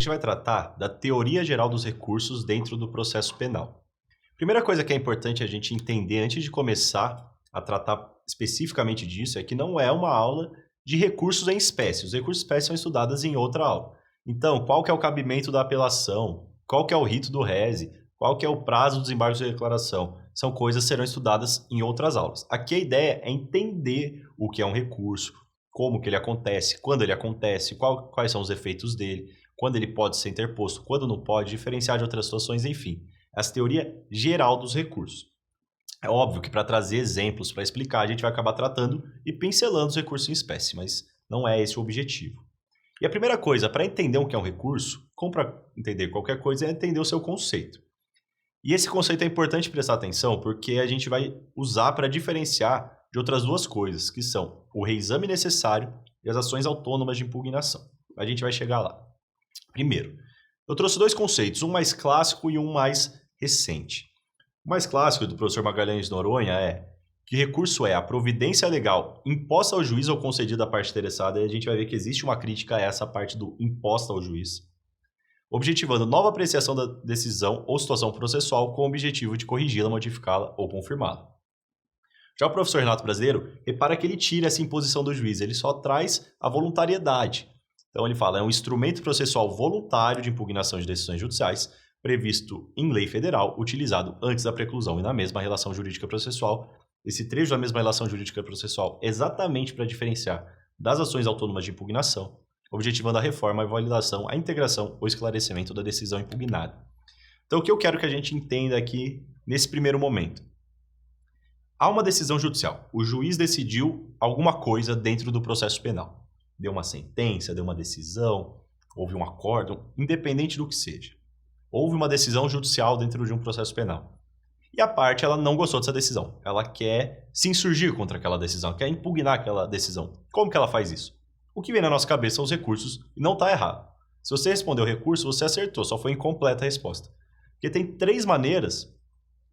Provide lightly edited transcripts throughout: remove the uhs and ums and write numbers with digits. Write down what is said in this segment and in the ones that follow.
gente vai tratar da teoria geral dos recursos dentro do processo penal. Primeira coisa que é importante a gente entender antes de começar a tratar especificamente disso é que não é uma aula de recursos em espécie. Os recursos em espécie são estudados em outra aula. Então, qual que é o cabimento da apelação? Qual que é o rito do rese? Qual que é o prazo do desembargo de declaração? São coisas que serão estudadas em outras aulas. Aqui a ideia é entender o que é um recurso, como que ele acontece, quando ele acontece, quais são os efeitos dele, quando ele pode ser interposto, quando não pode, diferenciar de outras situações, enfim. Essa teoria geral dos recursos. É óbvio que para trazer exemplos, para explicar, a gente vai acabar tratando e pincelando os recursos em espécie, mas não é esse o objetivo. E a primeira coisa, para entender o que é um recurso, como para entender qualquer coisa, é entender o seu conceito. E esse conceito é importante prestar atenção porque a gente vai usar para diferenciar de outras duas coisas, que são o reexame necessário e as ações autônomas de impugnação. A gente vai chegar lá. Primeiro, eu trouxe dois conceitos, um mais clássico e um mais recente. O mais clássico do professor Magalhães Noronha é que recurso é a providência legal imposta ao juiz ou concedida à parte interessada, e a gente vai ver que existe uma crítica a essa parte do imposta ao juiz, objetivando nova apreciação da decisão ou situação processual com o objetivo de corrigi-la, modificá-la ou confirmá-la. Já o professor Renato Brasileiro, repara que ele tira essa imposição do juiz, ele só traz a voluntariedade. Então ele fala, é um instrumento processual voluntário de impugnação de decisões judiciais, previsto em lei federal, utilizado antes da preclusão e na mesma relação jurídica processual. Esse trecho da mesma relação jurídica processual exatamente para diferenciar das ações autônomas de impugnação, objetivando a reforma, a validação, a integração ou esclarecimento da decisão impugnada. Então, o que eu quero que a gente entenda aqui nesse primeiro momento? Há uma decisão judicial. O juiz decidiu alguma coisa dentro do processo penal. Deu uma sentença, deu uma decisão, houve um acórdão, independente do que seja. Houve uma decisão judicial dentro de um processo penal. E a parte, ela não gostou dessa decisão. Ela quer se insurgir contra aquela decisão, quer impugnar aquela decisão. Como que ela faz isso? O que vem na nossa cabeça são os recursos e não está errado. Se você respondeu o recurso, você acertou, só foi incompleta a resposta. Porque tem 3 maneiras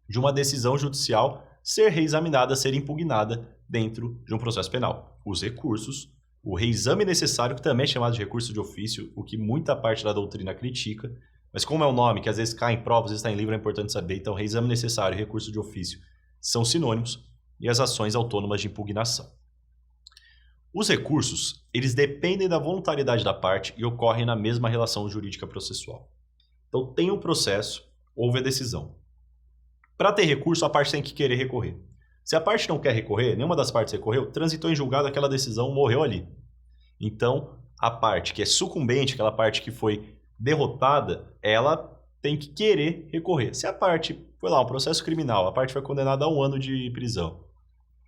de uma decisão judicial ser reexaminada, ser impugnada dentro de um processo penal. Os recursos, o reexame necessário, que também é chamado de recurso de ofício, o que muita parte da doutrina critica, mas como é um nome que às vezes cai em prova, às vezes está em livro, é importante saber. Então, reexame necessário e recurso de ofício são sinônimos, e as ações autônomas de impugnação. Os recursos, eles dependem da voluntariedade da parte e ocorrem na mesma relação jurídica processual. Então, tem um processo, houve a decisão. Para ter recurso, a parte tem que querer recorrer. Se a parte não quer recorrer, nenhuma das partes recorreu, transitou em julgado, aquela decisão morreu ali. Então, a parte que é sucumbente, aquela parte que foi derrotada, ela tem que querer recorrer. Se a parte foi lá, um processo criminal, a parte foi condenada a 1 ano de prisão.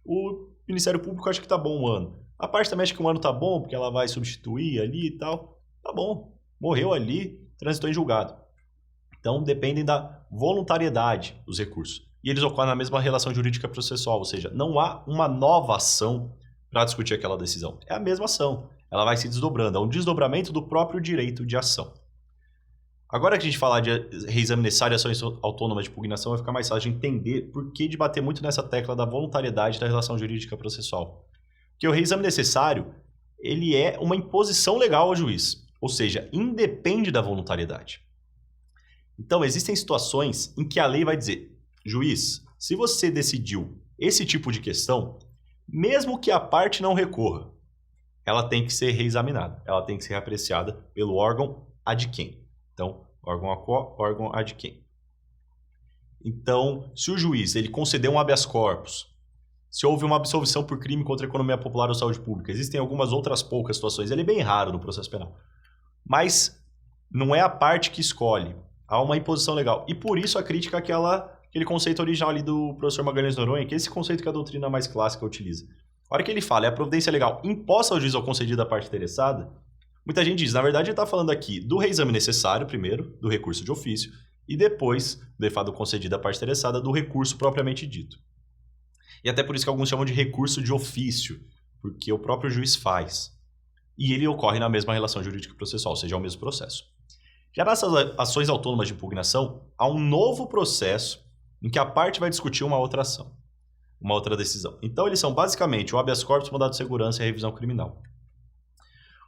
O Ministério Público acha que tá bom 1 ano. A parte também acha que 1 ano tá bom, porque ela vai substituir ali e tal. Tá bom, morreu ali, transitou em julgado. Então, dependem da voluntariedade dos recursos. E eles ocorrem na mesma relação jurídica processual, ou seja, não há uma nova ação para discutir aquela decisão. É a mesma ação. Ela vai se desdobrando. É um desdobramento do próprio direito de ação. Agora que a gente falar de reexame necessário e ações autônomas de impugnação, vai ficar mais fácil de entender por que de bater muito nessa tecla da voluntariedade da relação jurídica processual. Porque o reexame necessário, ele é uma imposição legal ao juiz, ou seja, independe da voluntariedade. Então, existem situações em que a lei vai dizer, juiz, se você decidiu esse tipo de questão, mesmo que a parte não recorra, ela tem que ser reexaminada, ela tem que ser apreciada pelo órgão ad quem. Então, órgão ad quem. Então, se o juiz ele concedeu um habeas corpus, se houve uma absolvição por crime contra a economia popular ou saúde pública, existem algumas outras poucas situações, ele é bem raro no processo penal, mas não é a parte que escolhe, há uma imposição legal. E por isso a crítica àquele conceito original ali do professor Magalhães Noronha, que é esse conceito que a doutrina mais clássica utiliza. A hora que ele fala, é a providência legal imposta ao juiz ou concedida à parte interessada, muita gente diz, na verdade ele está falando aqui do reexame necessário primeiro, do recurso de ofício, e depois, do efado concedido à parte interessada, do recurso propriamente dito. E até por isso que alguns chamam de recurso de ofício, porque o próprio juiz faz. E ele ocorre na mesma relação jurídica processual, ou seja, é o mesmo processo. Já nessas ações autônomas de impugnação, há um novo processo em que a parte vai discutir uma outra ação, uma outra decisão. Então, eles são basicamente o habeas corpus, mandado de segurança e a revisão criminal.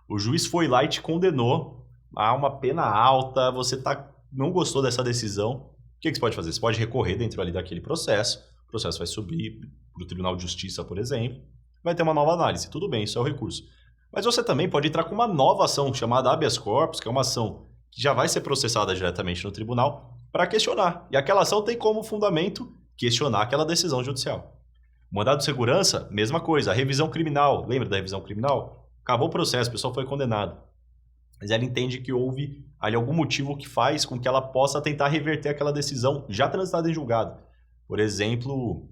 O juiz foi lá e te condenou há uma pena alta, você não gostou dessa decisão, o que você pode fazer? Você pode recorrer dentro ali daquele processo, o processo vai subir para o Tribunal de Justiça, por exemplo, vai ter uma nova análise, tudo bem, isso é o recurso. Mas você também pode entrar com uma nova ação chamada habeas corpus, que é uma ação que já vai ser processada diretamente no tribunal, para questionar. E aquela ação tem como fundamento questionar aquela decisão judicial. Mandado de segurança, mesma coisa. A revisão criminal, lembra da revisão criminal? Acabou o processo, o pessoal foi condenado. Mas ela entende que houve ali algum motivo que faz com que ela possa tentar reverter aquela decisão já transitada em julgado. Por exemplo,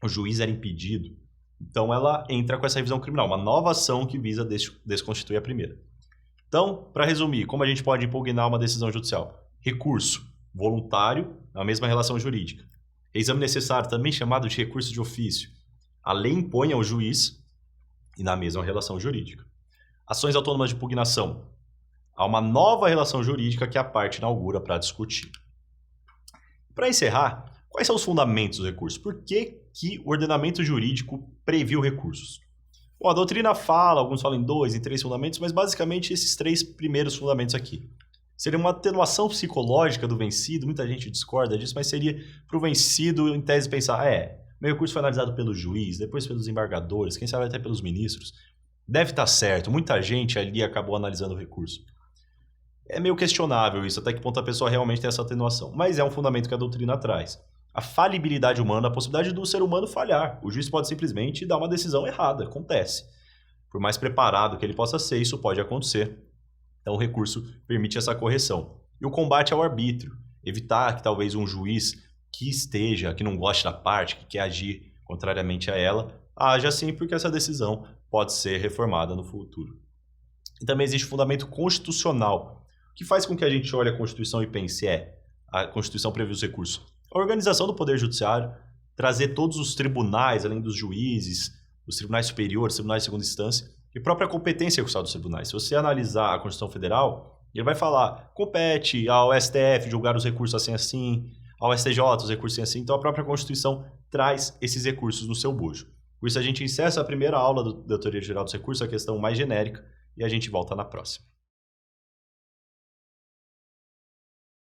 o juiz era impedido. Então ela entra com essa revisão criminal, uma nova ação que visa desconstituir a primeira. Então, para resumir, como a gente pode impugnar uma decisão judicial? Recurso voluntário na mesma relação jurídica. Exame necessário, também chamado de recurso de ofício. A lei impõe ao juiz e na mesma relação jurídica. Ações autônomas de impugnação. Há uma nova relação jurídica que a parte inaugura para discutir. Para encerrar, quais são os fundamentos do recurso? Por que o ordenamento jurídico previu recursos? Bom, a doutrina fala, alguns falam em 2, em 3 fundamentos, mas basicamente esses 3 primeiros fundamentos aqui. Seria uma atenuação psicológica do vencido, muita gente discorda disso, mas seria para o vencido, em tese, pensar, meu recurso foi analisado pelo juiz, depois pelos embargadores, quem sabe até pelos ministros. Deve estar certo, muita gente ali acabou analisando o recurso. É meio questionável isso, até que ponto a pessoa realmente tem essa atenuação, mas é um fundamento que a doutrina traz. A falibilidade humana, a possibilidade do ser humano falhar. O juiz pode simplesmente dar uma decisão errada, acontece. Por mais preparado que ele possa ser, isso pode acontecer. Então o recurso permite essa correção. E o combate ao arbítrio. Evitar que talvez um juiz que não goste da parte, que quer agir contrariamente a ela, haja assim porque essa decisão pode ser reformada no futuro. E também existe fundamento constitucional, que faz com que a gente olhe a Constituição e pense, a Constituição prevê os recursos. A organização do Poder Judiciário, trazer todos os tribunais, além dos juízes, os tribunais superiores, tribunais de segunda instância, e própria competência recursal dos tribunais. Se você analisar a Constituição Federal, ele vai falar, compete ao STF julgar os recursos assim, ao STJ os recursos assim. Então a própria Constituição traz esses recursos no seu bojo. Por isso a gente encerra essa primeira aula da Teoria Geral dos Recursos, a questão mais genérica, e a gente volta na próxima.